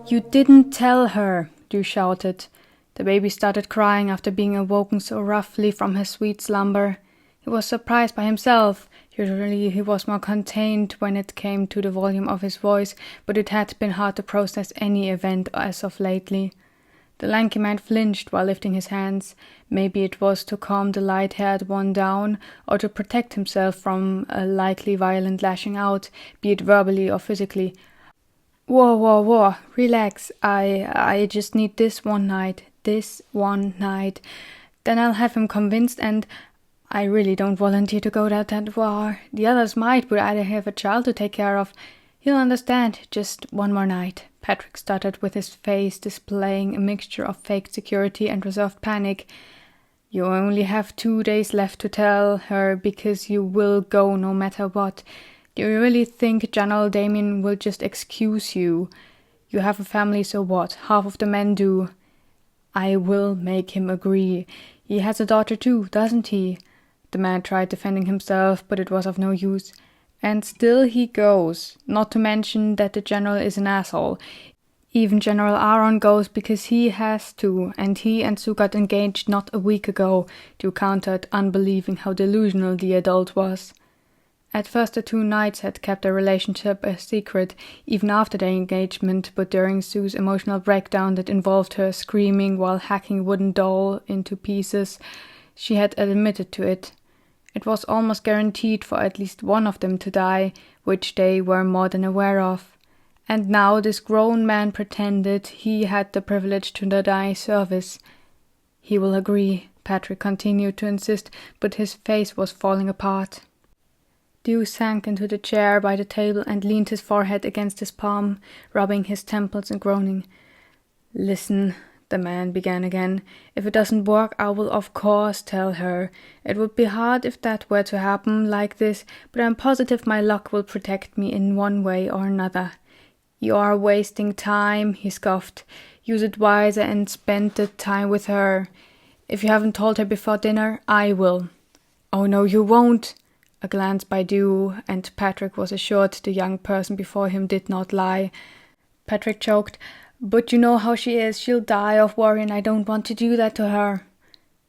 You didn't tell her, Dew shouted. The baby started crying after being awoken so roughly from his sweet slumber. He was surprised by himself. Usually he was more contained when it came to the volume of his voice, but it had been hard to process any event as of lately. The lanky man flinched while lifting his hands. Maybe it was to calm the light-haired one down, or to protect himself from a likely violent lashing out, be it verbally or physically. Whoa, relax. I just need this one night. Then I'll have him convinced, and I really don't volunteer to go that far. The others might, but I have a child to take care of. You'll understand. Just one more night. Patrick stuttered, with his face displaying a mixture of fake security and reserved panic. You only have 2 days left to tell her, because you will go no matter what. Do you really think General Damien will just excuse you? You have a family, so what? Half of the men do. I will make him agree. He has a daughter too, doesn't he? The man tried defending himself, but it was of no use. And still he goes, not to mention that the general is an asshole. Even General Aaron goes because he has to, and he and Sue got engaged not a week ago, Dew countered, unbelieving how delusional the adult was. At first the two knights had kept their relationship a secret, even after their engagement, but during Sue's emotional breakdown that involved her screaming while hacking a wooden doll into pieces, she had admitted to it. It was almost guaranteed for at least one of them to die, which they were more than aware of. And now this grown man pretended he had the privilege to deny service. He will agree, Patrick continued to insist, but his face was falling apart. Dew sank into the chair by the table and leaned his forehead against his palm, rubbing his temples and groaning. Listen, the man began again. If it doesn't work, I will of course tell her. It would be hard if that were to happen like this, but I'm positive my luck will protect me in one way or another. You are wasting time, he scoffed. Use it wiser and spend the time with her. If you haven't told her before dinner, I will. Oh no, you won't. A glance by Dew, and Patrick was assured the young person before him did not lie. Patrick choked. But you know how she is. She'll die of worry, and I don't want to do that to her.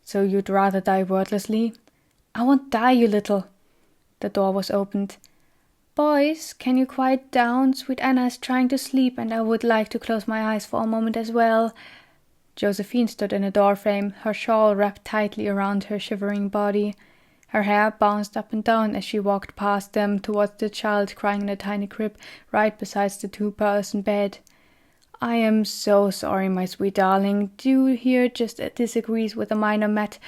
So you'd rather die wordlessly? I won't die, you little. The door was opened. Boys, can you quiet down? Sweet Anna is trying to sleep, and I would like to close my eyes for a moment as well. Josephine stood in a doorframe, her shawl wrapped tightly around her shivering body. Her hair bounced up and down as she walked past them towards the child crying in a tiny crib right beside the two-person bed. I am so sorry, my sweet darling. Dew here just disagrees with a minor matter.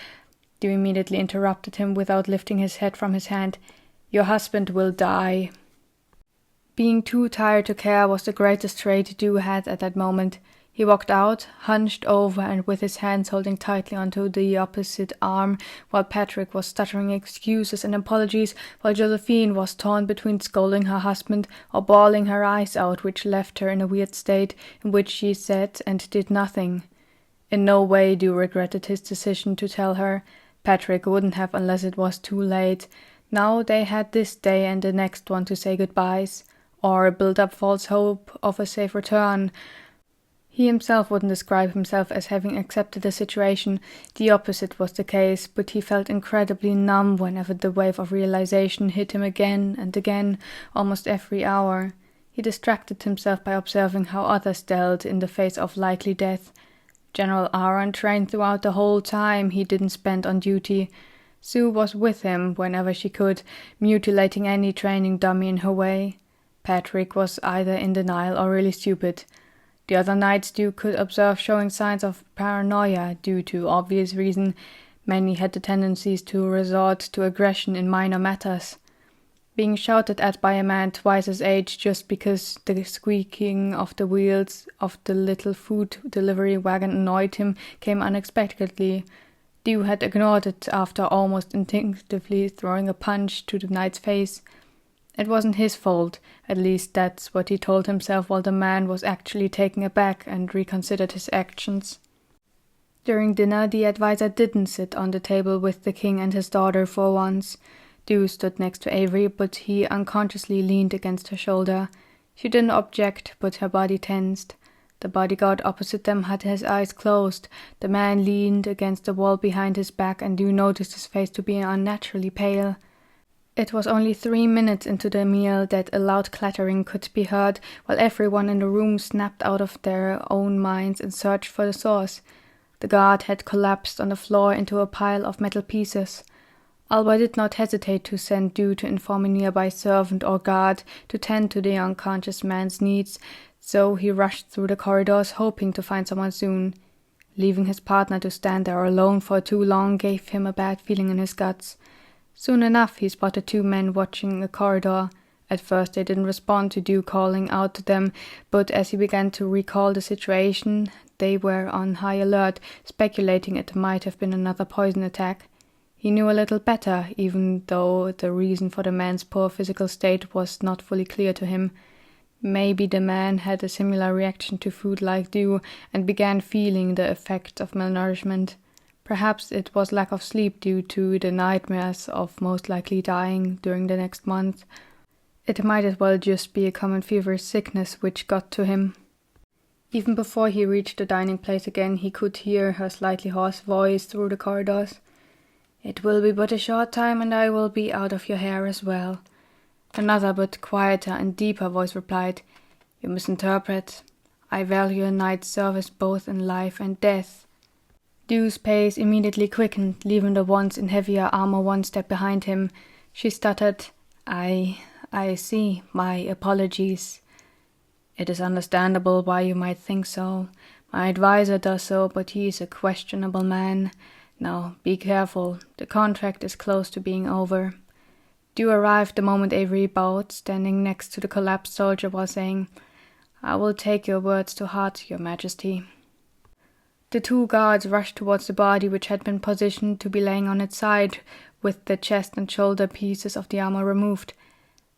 Dew immediately interrupted him without lifting his head from his hand. Your husband will die. Being too tired to care was the greatest trait Dew had at that moment. He walked out, hunched over and with his hands holding tightly onto the opposite arm, while Patrick was stuttering excuses and apologies, while Josephine was torn between scolding her husband or bawling her eyes out, which left her in a weird state in which she sat and did nothing. In no way Dew regretted his decision to tell her. Patrick wouldn't have unless it was too late. Now they had this day and the next one to say goodbyes, or build up false hope of a safe return. He himself wouldn't describe himself as having accepted the situation. The opposite was the case, but he felt incredibly numb whenever the wave of realization hit him again and again, almost every hour. He distracted himself by observing how others dealt in the face of likely death. General Aaron trained throughout the whole time he didn't spend on duty. Sue was with him whenever she could, mutilating any training dummy in her way. Patrick was either in denial or really stupid. The other nights Dew could observe showing signs of paranoia due to obvious reason. Many had the tendencies to resort to aggression in minor matters. Being shouted at by a man twice his age just because the squeaking of the wheels of the little food delivery wagon annoyed him came unexpectedly. Dew had ignored it after almost instinctively throwing a punch to the knight's face. It wasn't his fault, at least that's what he told himself while the man was actually taken aback and reconsidered his actions. During dinner, the adviser didn't sit on the table with the king and his daughter for once. Dew stood next to Avery, but he unconsciously leaned against her shoulder. She didn't object, but her body tensed. The bodyguard opposite them had his eyes closed. The man leaned against the wall behind his back, and Dew noticed his face to be unnaturally pale. It was only 3 minutes into the meal that a loud clattering could be heard, while everyone in the room snapped out of their own minds and searched for the source. The guard had collapsed on the floor into a pile of metal pieces. Alba did not hesitate to send Dew to inform a nearby servant or guard to tend to the unconscious man's needs, so he rushed through the corridors, hoping to find someone soon. Leaving his partner to stand there alone for too long gave him a bad feeling in his guts. Soon enough, he spotted 2 men watching a corridor. At first they didn't respond to Dew calling out to them, but as he began to recall the situation, they were on high alert, speculating it might have been another poison attack. He knew a little better, even though the reason for the man's poor physical state was not fully clear to him. Maybe the man had a similar reaction to food like Dew and began feeling the effect of malnourishment. Perhaps it was lack of sleep due to the nightmares of most likely dying during the next month. It might as well just be a common feverish sickness which got to him. Even before he reached the dining place again, he could hear her slightly hoarse voice through the corridors. "It will be but a short time, and I will be out of your hair as well." Another but quieter and deeper voice replied, "You misinterpret. I value a knight's service both in life and death." Dew's pace immediately quickened, leaving the once in heavier armor 1 step behind him. She stuttered, I see. My apologies. It is understandable why you might think so. My advisor does so, but he is a questionable man. Now, be careful. The contract is close to being over." Dew arrived the moment Avery bowed, standing next to the collapsed soldier while saying, "I will take your words to heart, your majesty." The 2 guards rushed towards the body, which had been positioned to be laying on its side, with the chest and shoulder pieces of the armor removed.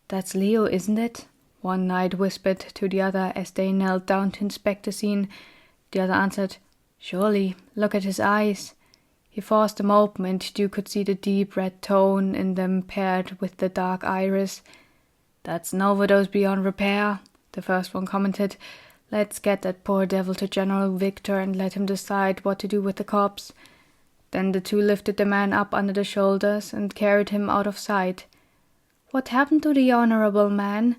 "That's Leo, isn't it?" one knight whispered to the other as they knelt down to inspect the scene. The other answered, "Surely, look at his eyes." He forced them open, and Dew could see the deep red tone in them paired with the dark iris. "That's an overdose beyond repair," the first one commented. "Let's get that poor devil to General Victor and let him decide what to do with the corpse." Then the 2 lifted the man up under the shoulders and carried him out of sight. "What happened to the honorable man?"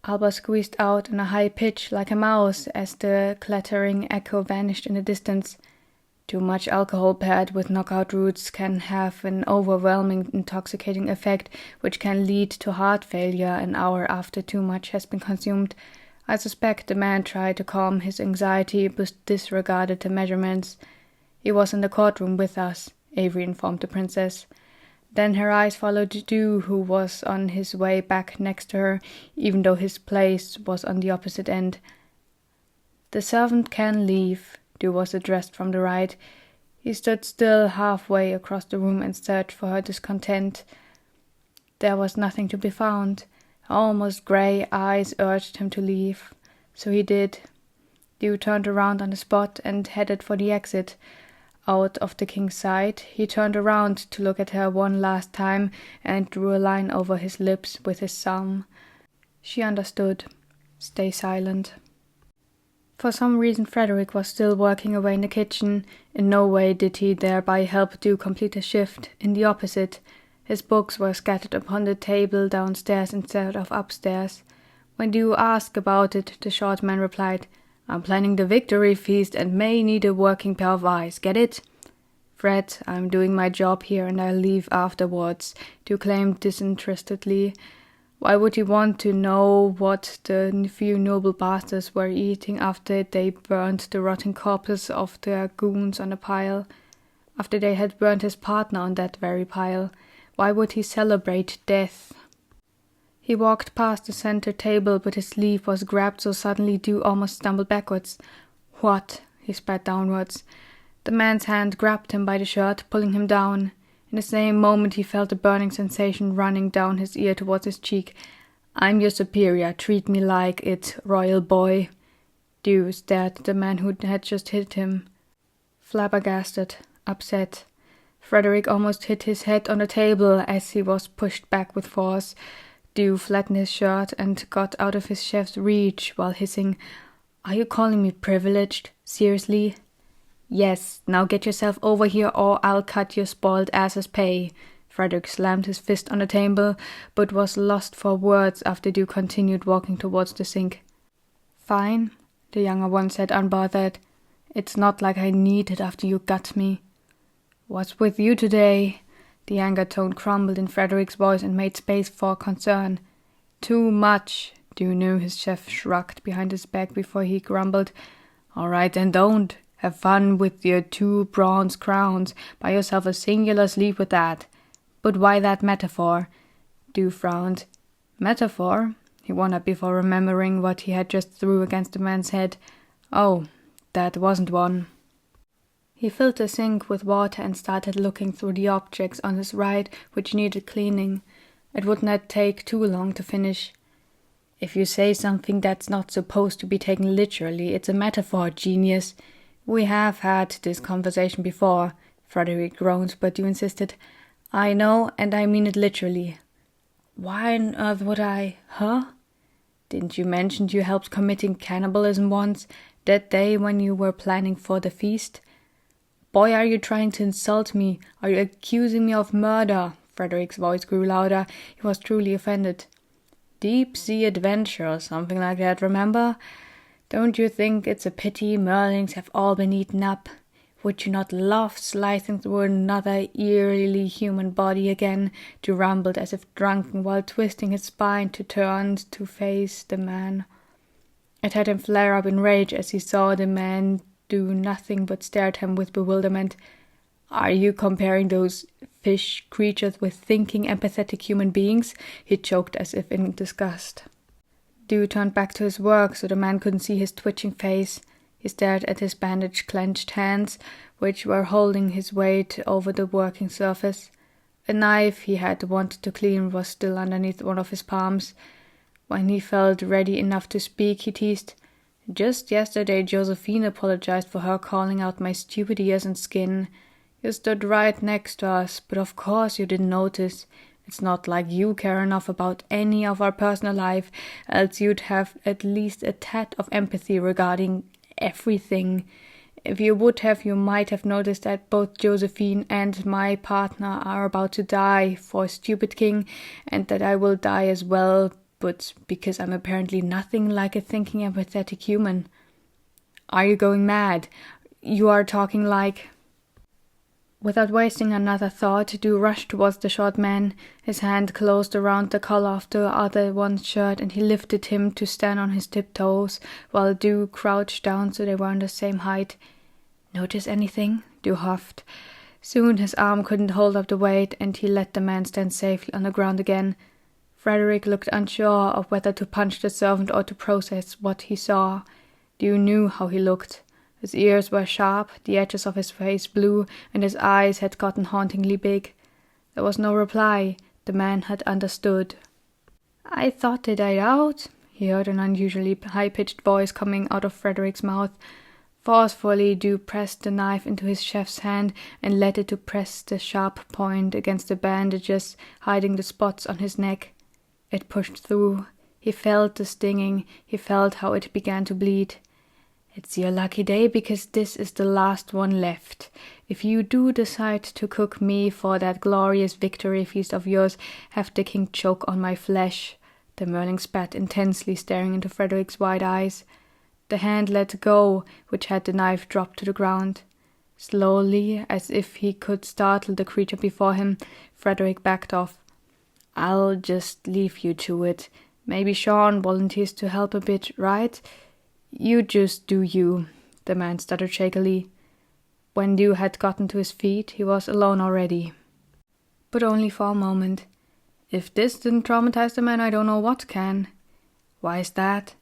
Alba squeezed out in a high pitch like a mouse as the clattering echo vanished in the distance. Too much alcohol paired with knockout roots can have an overwhelming intoxicating effect which can lead to heart failure an hour after too much has been consumed. I suspect the man tried to calm his anxiety but disregarded the measurements. "He was in the courtroom with us," Avery informed the princess. Then her eyes followed Dew, who was on his way back next to her, even though his place was on the opposite end. "The servant can leave," Dew was addressed from the right. He stood still halfway across the room and searched for her discontent. There was nothing to be found. Almost grey eyes urged him to leave, so he did. Dew turned around on the spot and headed for the exit. Out of the king's sight, he turned around to look at her one last time and drew a line over his lips with his thumb. She understood. Stay silent. For some reason Frederick was still working away in the kitchen. In no way did he thereby help Dew complete his shift. In the opposite. His books were scattered upon the table downstairs instead of upstairs. When Dew asked about it, the short man replied, "I'm planning the victory feast and may need a working pair of eyes, get it?" "Fred, I'm doing my job here and I'll leave afterwards," Dew claimed disinterestedly. Why would he want to know what the few noble bastards were eating after they burned the rotting corpses of their goons on a pile? After they had burned his partner on that very pile? Why would he celebrate death? He walked past the center table, but his sleeve was grabbed so suddenly Dew almost stumbled backwards. "What?" he spat downwards. The man's hand grabbed him by the shirt, pulling him down. In the same moment he felt a burning sensation running down his ear towards his cheek. "I'm your superior, treat me like it, royal boy." Dew stared at the man who had just hit him. Flabbergasted, upset. Frederick almost hit his head on the table as he was pushed back with force. Dew flattened his shirt and got out of his chef's reach while hissing, Are you calling me privileged? Seriously? Yes, now get yourself over here or I'll cut your spoiled ass's pay. Frederick slammed his fist on the table, but was lost for words after Dew continued walking towards the sink. Fine, the younger one said unbothered. It's not like I need it after you got me. What's with you today? The anger tone crumbled in Frederick's voice and made space for concern. Too much. Dew knew his chef shrugged behind his back before he grumbled. All right, then don't. Have fun with your 2 bronze crowns. Buy yourself a singular sleep with that. But why that metaphor? Dew frowned. Metaphor? He wondered before remembering what he had just threw against the man's head. Oh, that wasn't one. He filled the sink with water and started looking through the objects on his right which needed cleaning. It would not take too long to finish. If you say something that's not supposed to be taken literally, it's a metaphor, genius. We have had this conversation before, Frederick groaned, but you insisted. I know, and I mean it literally. Why on earth would I? Huh? Didn't you mention you helped committing cannibalism once, that day when you were planning for the feast? Boy, are you trying to insult me? Are you accusing me of murder? Frederick's voice grew louder. He was truly offended. Deep-sea adventure or something like that, remember? Don't you think it's a pity Merlings have all been eaten up? Would you not love slicing through another eerily human body again? Dew rumbled as if drunken while twisting his spine to turn to face the man. It had him flare up in rage as he saw the man do nothing but stare at him with bewilderment. Are you comparing those fish creatures with thinking, empathetic human beings? He choked as if in disgust. Dew turned back to his work so the man couldn't see his twitching face. He stared at his bandaged, clenched hands, which were holding his weight over the working surface. A knife he had wanted to clean was still underneath one of his palms. When he felt ready enough to speak, he teased, Just yesterday Josephine apologized for her calling out my stupid ears and skin. You stood right next to us, but of course you didn't notice. It's not like you care enough about any of our personal life, else you'd have at least a tad of empathy regarding everything. If you would have, you might have noticed that both Josephine and my partner are about to die for a stupid king, and that I will die as well, but because I'm apparently nothing like a thinking, empathetic human. Are you going mad? You are talking like... Without wasting another thought, Dew rushed towards the short man. His hand closed around the collar of the other one's shirt, and he lifted him to stand on his tiptoes, while Dew crouched down so they were on the same height. Notice anything? Dew huffed. Soon his arm couldn't hold up the weight, and he let the man stand safely on the ground again. Frederick looked unsure of whether to punch the servant or to process what he saw. Dew knew how he looked. His ears were sharp, the edges of his face blue, and his eyes had gotten hauntingly big. There was no reply. The man had understood. I thought they died out, he heard an unusually high-pitched voice coming out of Frederick's mouth. Forcefully, Dew pressed the knife into his chef's hand and let it to press the sharp point against the bandages, hiding the spots on his neck. It pushed through. He felt the stinging. He felt how it began to bleed. It's your lucky day because this is the last one left. If you do decide to cook me for that glorious victory feast of yours, have the king choke on my flesh. The Merling spat intensely, staring into Frederick's wide eyes. The hand let go, which had the knife drop to the ground. Slowly, as if he could startle the creature before him, Frederick backed off. I'll just leave you to it. Maybe Sean volunteers to help a bit, right? You just do you, the man stuttered shakily. When Dew had gotten to his feet, he was alone already. But only for a moment. If this didn't traumatize the man, I don't know what can. Why is that?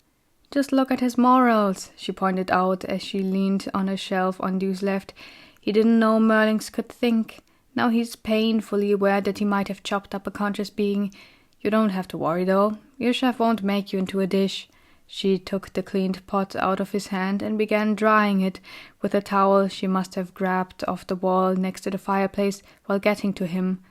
Just look at his morals, she pointed out as she leaned on a shelf on Dew's left. He didn't know Merlings could think. Now he's painfully aware that he might have chopped up a conscious being. You don't have to worry, though. Your chef won't make you into a dish. She took the cleaned pot out of his hand and began drying it with a towel she must have grabbed off the wall next to the fireplace while getting to him.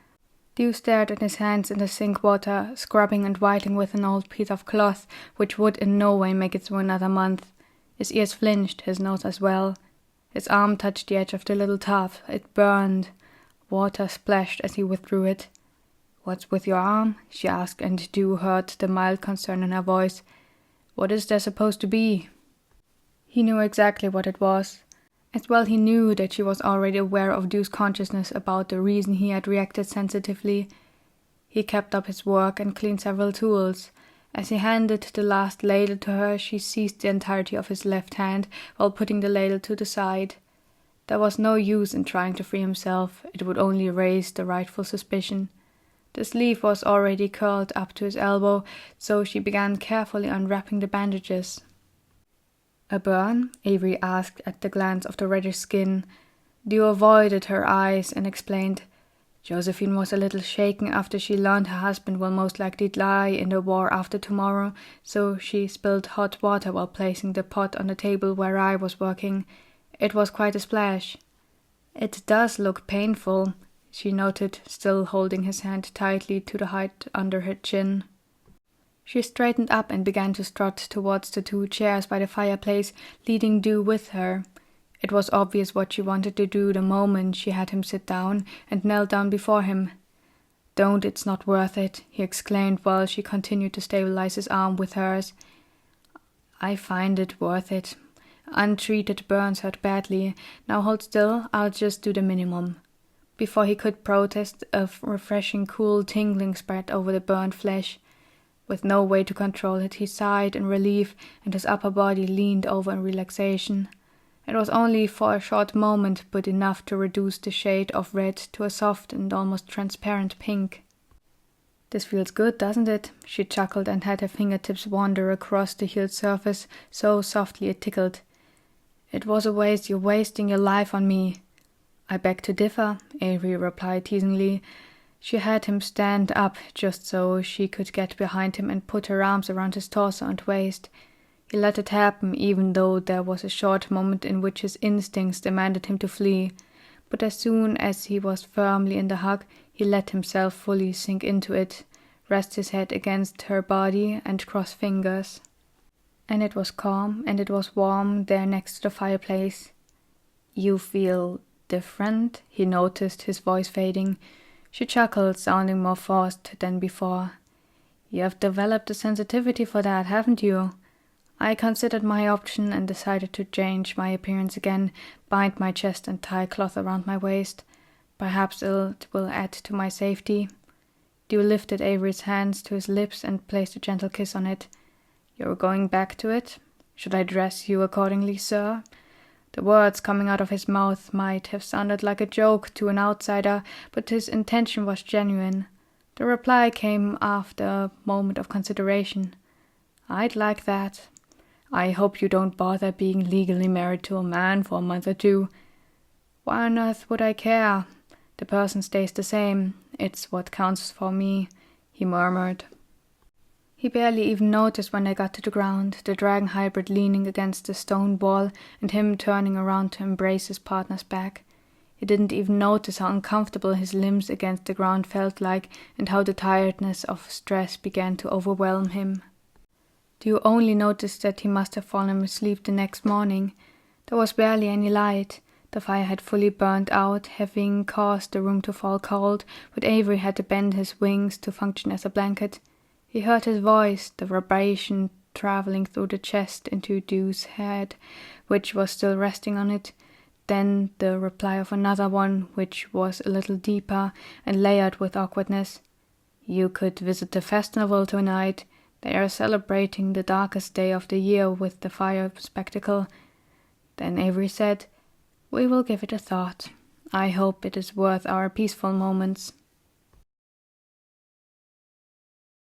Dew stared at his hands in the sink water, scrubbing and whitening with an old piece of cloth which would in no way make it through another month. His ears flinched, his nose as well. His arm touched the edge of the little tub. It burned. Water splashed as he withdrew it. "What's with your arm?" she asked, and Dew heard the mild concern in her voice. "What is there supposed to be?" He knew exactly what it was. As well he knew that she was already aware of Dew's consciousness about the reason he had reacted sensitively. He kept up his work and cleaned several tools. As he handed the last ladle to her, she seized the entirety of his left hand while putting the ladle to the side. There was no use in trying to free himself. It would only raise the rightful suspicion. The sleeve was already curled up to his elbow, so she began carefully unwrapping the bandages. "A burn?" Avery asked at the glance of the reddish skin. Dew avoided her eyes and explained. "Josephine was a little shaken after she learned her husband will most likely die in the war after tomorrow, so she spilled hot water while placing the pot on the table where I was working. It was quite a splash." "It does look painful," she noted, still holding his hand tightly to the height under her chin. She straightened up and began to strut towards the 2 chairs by the fireplace, leading Dew with her. It was obvious what she wanted to do the moment she had him sit down, and knelt down before him. "Don't, it's not worth it," he exclaimed while she continued to stabilize his arm with hers. "I find it worth it. Untreated burns hurt badly. Now hold still, I'll just do the minimum." Before he could protest, a refreshing cool tingling spread over the burned flesh. With no way to control it, he sighed in relief, and his upper body leaned over in relaxation. It was only for a short moment, but enough to reduce the shade of red to a soft and almost transparent pink. "This feels good, doesn't it?" She chuckled and had her fingertips wander across the healed surface, so softly it tickled. "It was a waste. You're wasting your life on me." "I beg to differ," Avery replied teasingly. She had him stand up just so she could get behind him and put her arms around his torso and waist. He let it happen, even though there was a short moment in which his instincts demanded him to flee. But as soon as he was firmly in the hug, he let himself fully sink into it, rest his head against her body, and cross fingers. And it was calm, and it was warm there next to the fireplace. "You feel different?" he noticed, his voice fading. She chuckled, sounding more forced than before. "You have developed a sensitivity for that, haven't you?" I considered my option and decided to change my appearance again, bind my chest and tie cloth around my waist. Perhaps it will add to my safety. Dew lifted Avery's hands to his lips and placed a gentle kiss on it. "You're going back to it? Should I dress you accordingly, sir?" The words coming out of his mouth might have sounded like a joke to an outsider, but his intention was genuine. The reply came after a moment of consideration. "I'd like that. I hope you don't bother being legally married to a man for a month or 2. "Why on earth would I care? The person stays the same. It's what counts for me," he murmured. He barely even noticed when they got to the ground, the dragon hybrid leaning against the stone wall and him turning around to embrace his partner's back. He didn't even notice how uncomfortable his limbs against the ground felt like and how the tiredness of stress began to overwhelm him. Dew only noticed that he must have fallen asleep the next morning. There was barely any light. The fire had fully burned out, having caused the room to fall cold, but Avery had to bend his wings to function as a blanket. He heard his voice, the vibration traveling through the chest into Dew's head, which was still resting on it, then the reply of another one, which was a little deeper and layered with awkwardness. "You could visit the festival tonight. They are celebrating the darkest day of the year with the fire spectacle." Then Avery said, "We will give it a thought. I hope it is worth our peaceful moments."